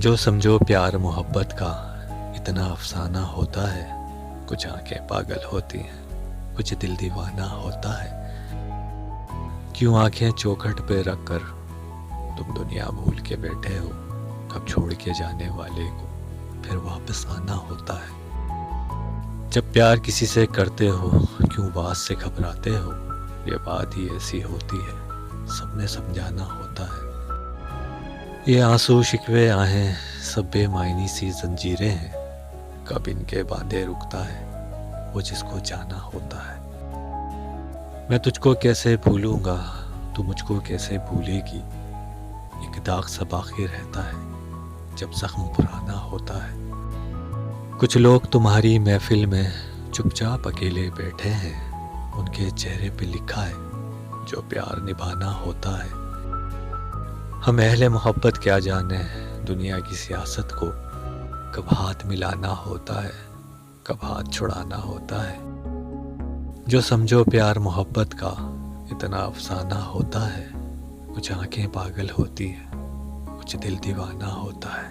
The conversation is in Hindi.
जो समझो प्यार मोहब्बत का इतना अफसाना होता है। कुछ आंखें पागल होती हैं, कुछ दिल दीवाना होता है। क्यों आंखें चौखट पे रख कर तुम दुनिया भूल के बैठे हो। कब छोड़ के जाने वाले को फिर वापस आना होता है। जब प्यार किसी से करते हो क्यों बात से घबराते हो। ये बात ही ऐसी होती है, सबने समझाना होता है। ये आंसू शिकवे आहें सब बेमायनी सी जंजीरें हैं। कब इनके बांधे रुकता है वो जिसको जाना होता है। मैं तुझको कैसे भूलूंगा, तू मुझको कैसे भूलेगी। एक दाग सा बाकी रहता है जब जख्म पुराना होता है। कुछ लोग तुम्हारी महफिल में चुपचाप अकेले बैठे हैं। उनके चेहरे पे लिखा है जो प्यार निभाना होता है। हम अहले मोहब्बत क्या जाने दुनिया की सियासत को। कब हाथ मिलाना होता है, कब हाथ छुड़ाना होता है। जो समझो प्यार मोहब्बत का इतना अफसाना होता है। कुछ आंखें पागल होती हैं, कुछ दिल दीवाना होता है।